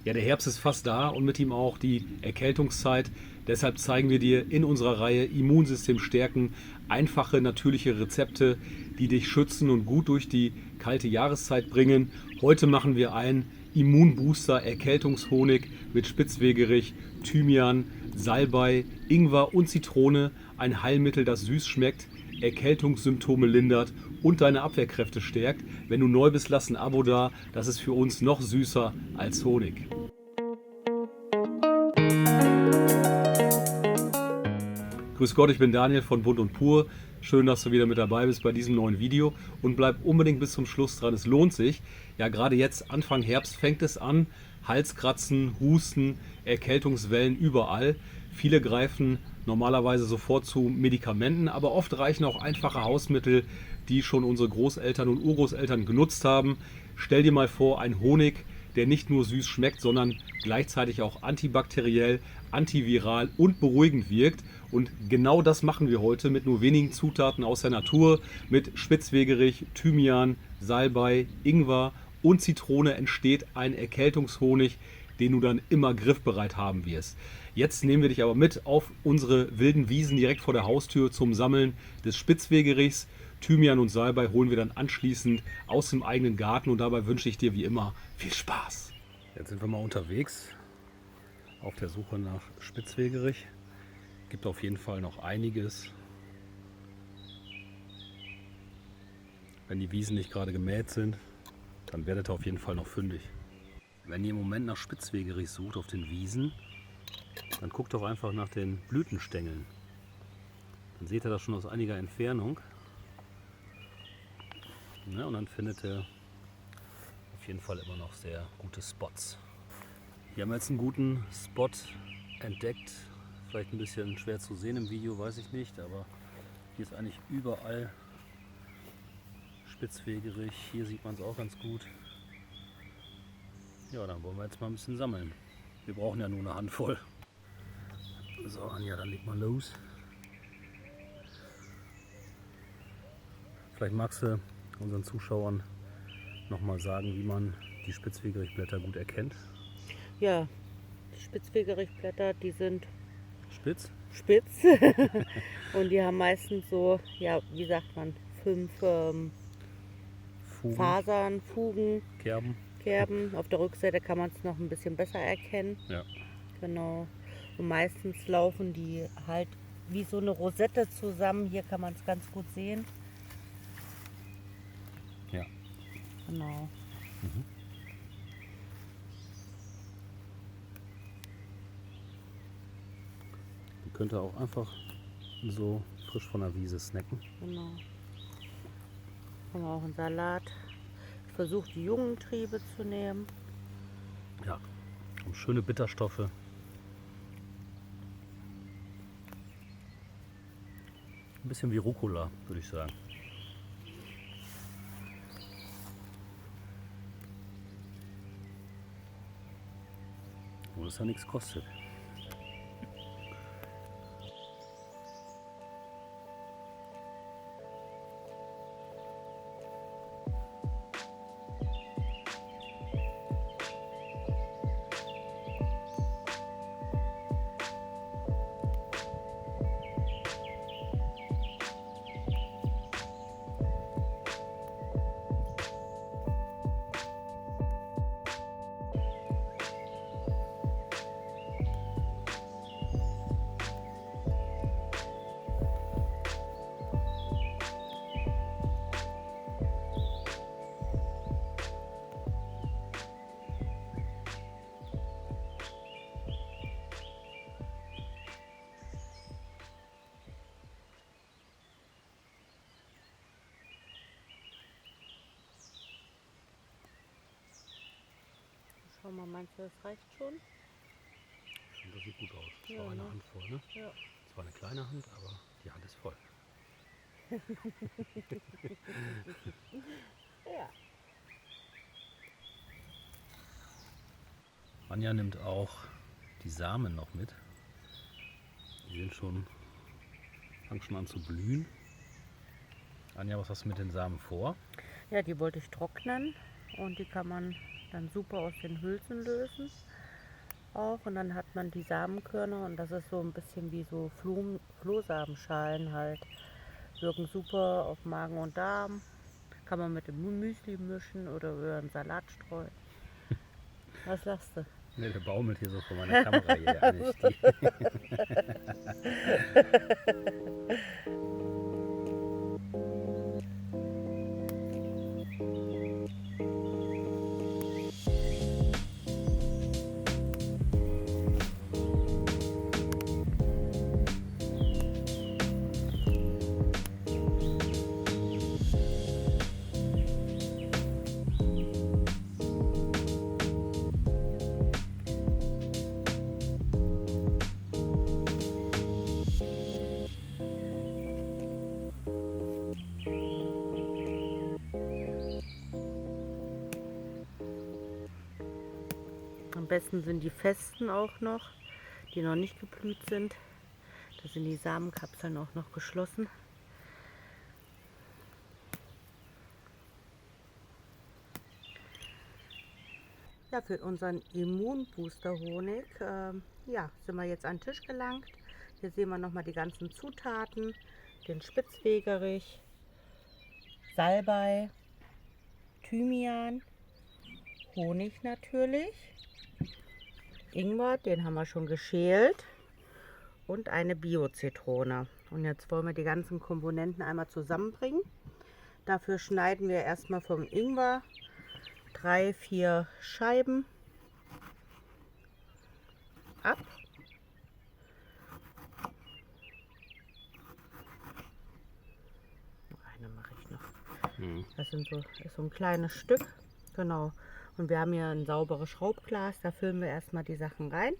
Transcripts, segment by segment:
Ja, der Herbst ist fast da und mit ihm auch die Erkältungszeit. Deshalb zeigen wir dir in unserer Reihe Immunsystem stärken einfache, natürliche Rezepte, die dich schützen und gut durch die kalte Jahreszeit bringen. Heute machen wir einen Immunbooster Erkältungshonig mit Spitzwegerich, Thymian, Salbei, Ingwer und Zitrone. Ein Heilmittel, das süß schmeckt, Erkältungssymptome lindert und deine Abwehrkräfte stärkt. Wenn du neu bist, lass ein Abo da. Das ist für uns noch süßer als Honig. Grüß Gott, ich bin Daniel von Bunt und Pur. Schön, dass du wieder mit dabei bist bei diesem neuen Video und bleib unbedingt bis zum Schluss dran. Es lohnt sich. Ja, gerade jetzt, Anfang Herbst, fängt es an. Halskratzen, Husten, Erkältungswellen überall. Viele greifen normalerweise sofort zu Medikamenten, aber oft reichen auch einfache Hausmittel, die schon unsere Großeltern und Urgroßeltern genutzt haben. Stell dir mal vor, ein Honig, der nicht nur süß schmeckt, sondern gleichzeitig auch antibakteriell, antiviral und beruhigend wirkt. Und genau das machen wir heute mit nur wenigen Zutaten aus der Natur. Mit Spitzwegerich, Thymian, Salbei, Ingwer und Zitrone entsteht ein Erkältungshonig, den du dann immer griffbereit haben wirst. Jetzt nehmen wir dich aber mit auf unsere wilden Wiesen direkt vor der Haustür zum Sammeln des Spitzwegerichs. Thymian und Salbei holen wir dann anschließend aus dem eigenen Garten und dabei wünsche ich dir wie immer viel Spaß. Jetzt sind wir mal unterwegs auf der Suche nach Spitzwegerich. Gibt auf jeden Fall noch einiges. Wenn die Wiesen nicht gerade gemäht sind, dann werdet ihr auf jeden Fall noch fündig. Wenn ihr im Moment nach Spitzwegerich sucht auf den Wiesen, dann guckt doch einfach nach den Blütenstängeln. Dann seht ihr das schon aus einiger Entfernung. Ja, und dann findet ihr auf jeden Fall immer noch sehr gute Spots. Hier haben wir jetzt einen guten Spot entdeckt. Vielleicht ein bisschen schwer zu sehen im Video, weiß ich nicht, aber hier ist eigentlich überall Spitzwegerich. Hier sieht man es auch ganz gut. Ja, dann wollen wir jetzt mal ein bisschen sammeln. Wir brauchen ja nur eine Handvoll. So, Anja, dann leg mal los. Vielleicht magst du unseren Zuschauern noch mal sagen, wie man die Spitzwegerichblätter gut erkennt. Ja, die Spitzwegerichblätter, die sind Spitz? spitz und die haben meistens so, ja, wie sagt man, 5 Fugen, Fasern, Fugen, Kerben. Auf der Rückseite kann man es noch ein bisschen besser erkennen. Ja. Genau. Und meistens laufen die halt wie so eine Rosette zusammen. Hier kann man es ganz gut sehen. Ja. Genau. Mhm. Die könnt ihr auch einfach so frisch von der Wiese snacken. Genau. Haben wir auch einen Salat. Ich versuche die jungen Triebe zu nehmen. Ja, haben schöne Bitterstoffe. Ein bisschen wie Rucola, würde ich sagen. Wo es ja nichts kostet. Schau mal, meinst du, das reicht schon? Das sieht gut aus. Das war Ja, eine ne? Hand voll, ne? Ja. Zwar eine kleine Hand, aber die Hand ist voll. Ja. Anja nimmt auch die Samen noch mit. Die sind schon, fangen schon an zu blühen. Anja, was hast du mit den Samen vor? Ja, die wollte ich trocknen und die kann man dann super aus den Hülsen lösen. auch und dann hat man die Samenkörner und das ist so ein bisschen wie so Flohsamenschalen halt. Wirken super auf Magen und Darm. Kann man mit dem Müsli mischen oder über einen Salat streuen. Was sagst du? Ne, der baumelt hier so vor meiner Kamera hier. Eigentlich die. Am besten sind die festen auch noch, die noch nicht geblüht sind. Da sind die Samenkapseln auch noch geschlossen. Ja, für unseren Immunbooster-Honig ja, sind wir jetzt an den Tisch gelangt. Hier sehen wir nochmal die ganzen Zutaten. Den Spitzwegerich, Salbei, Thymian, Honig natürlich, Ingwer, den haben wir schon geschält und eine Bio-Zitrone. Und jetzt wollen wir die ganzen Komponenten einmal zusammenbringen. Dafür schneiden wir erstmal vom Ingwer 3-4 Scheiben ab. Eine mache ich noch. Das ist so ein kleines Stück. Genau. Und wir haben hier ein sauberes Schraubglas. Da füllen wir erstmal die Sachen rein.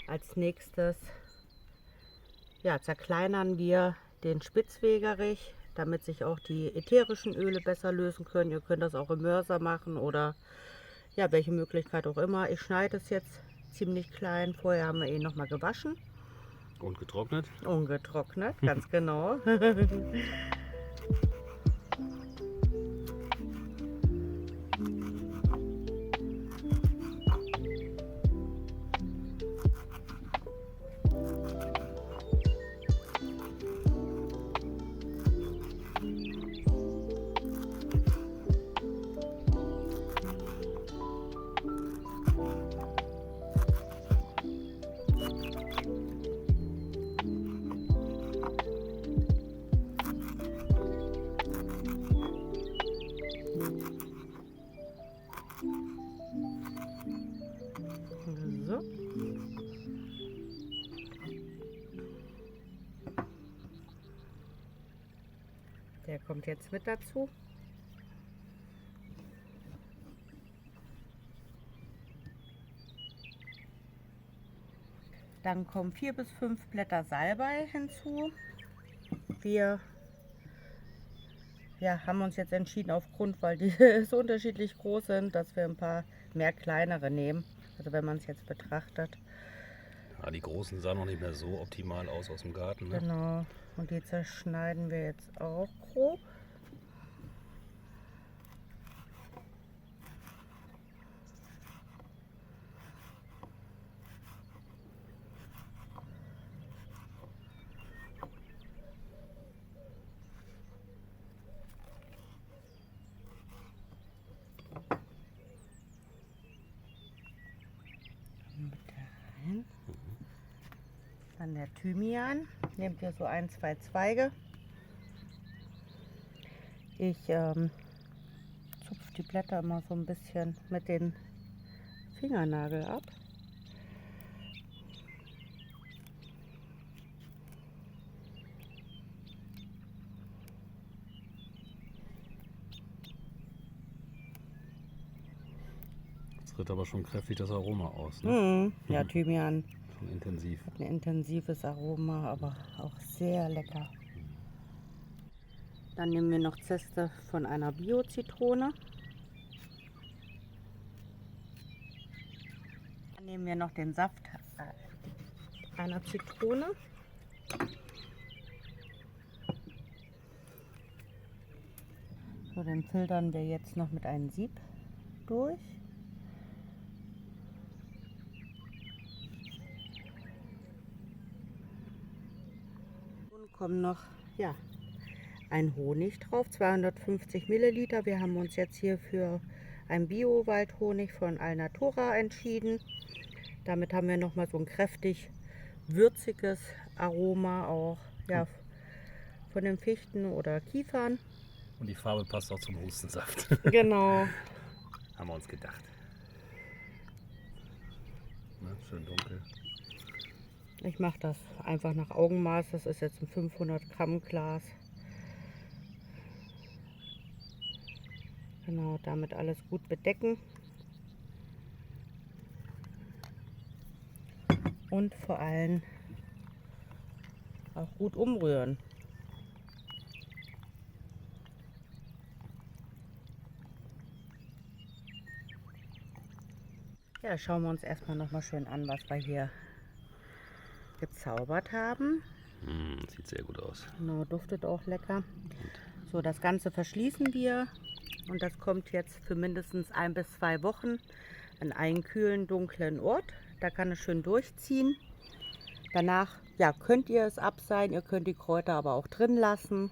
Als nächstes ja, zerkleinern wir den Spitzwegerich, damit sich auch die ätherischen Öle besser lösen können. Ihr könnt das auch im Mörser machen oder ja, welche Möglichkeit auch immer. Ich schneide es jetzt ziemlich klein. Vorher haben wir ihn noch mal gewaschen. Und getrocknet? Und getrocknet, ganz genau. So. Der kommt jetzt mit dazu. Dann kommen 4 bis 5 Blätter Salbei hinzu. Wir haben uns jetzt entschieden, aufgrund, weil die so unterschiedlich groß sind, dass wir ein paar mehr kleinere nehmen. Also wenn man es jetzt betrachtet. Ja, die großen sahen noch nicht mehr so optimal aus dem Garten. Ne? Genau. Und die zerschneiden wir jetzt auch grob. Dann der Thymian. Nehmt ihr so 1-2 Zweige. Ich zupfe die Blätter immer so ein bisschen mit den Fingernagel ab. Das tritt aber schon kräftig das Aroma aus. Ne? Ja, Thymian. Schon intensiv. Hat ein intensives Aroma, aber auch sehr lecker. Dann nehmen wir noch Zeste von einer Bio-Zitrone. Dann nehmen wir noch den Saft einer Zitrone. So, den filtern wir jetzt noch mit einem Sieb durch. Nun kommen noch ein Honig drauf, 250 Milliliter. Wir haben uns jetzt hier für einen Bio-Waldhonig von Alnatura entschieden. Damit haben wir noch mal so ein kräftig würziges Aroma auch von den Fichten oder Kiefern. Und die Farbe passt auch zum Hustensaft. Genau. Haben wir uns gedacht. Na, schön dunkel. Ich mache das einfach nach Augenmaß. Das ist jetzt ein 500 Gramm Glas. Genau, damit alles gut bedecken. Und vor allem auch gut umrühren. Ja, schauen wir uns erstmal noch mal schön an, was wir hier gezaubert haben. Sieht sehr gut aus. Genau, duftet auch lecker. So, das Ganze verschließen wir und das kommt jetzt für mindestens 1 bis 2 Wochen an einen kühlen, dunklen Ort. Da kann es schön durchziehen. Danach könnt ihr es abseihen, ihr könnt die Kräuter aber auch drin lassen.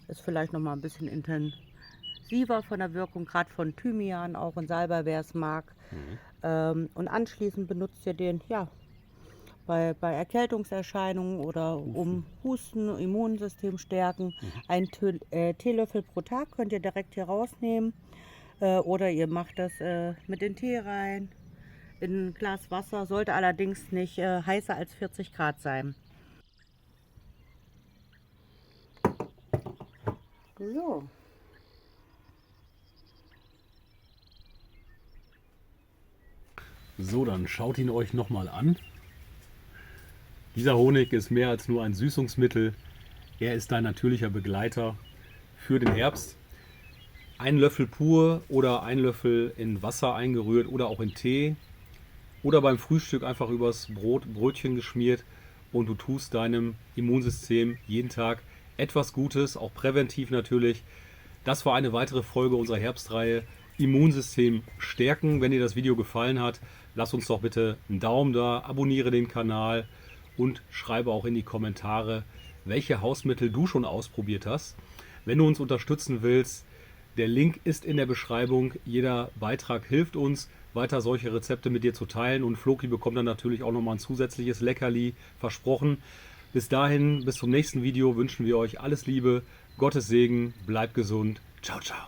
Ist vielleicht noch mal ein bisschen intensiver von der Wirkung, gerade von Thymian auch und Salbei, wer es mag. Und anschließend benutzt ihr den bei Erkältungserscheinungen oder um Husten, Immunsystem stärken. Ein Teelöffel pro Tag könnt ihr direkt hier rausnehmen. Oder ihr macht das mit den Tee rein, in ein Glas Wasser. Sollte allerdings nicht heißer als 40 Grad sein. So. So, dann schaut ihn euch nochmal an. Dieser Honig ist mehr als nur ein Süßungsmittel. Er ist ein natürlicher Begleiter für den Herbst. Ein Löffel pur oder ein Löffel in Wasser eingerührt oder auch in Tee. Oder beim Frühstück einfach übers Brötchen geschmiert und du tust deinem Immunsystem jeden Tag etwas Gutes, auch präventiv natürlich. Das war eine weitere Folge unserer Herbstreihe Immunsystem stärken. Wenn dir das Video gefallen hat, lass uns doch bitte einen Daumen da, abonniere den Kanal und schreibe auch in die Kommentare, welche Hausmittel du schon ausprobiert hast. Wenn du uns unterstützen willst, der Link ist in der Beschreibung. Jeder Beitrag hilft uns, weiter solche Rezepte mit dir zu teilen. Und Floki bekommt dann natürlich auch nochmal ein zusätzliches Leckerli, versprochen. Bis dahin, bis zum nächsten Video wünschen wir euch alles Liebe, Gottes Segen, bleibt gesund. Ciao, ciao.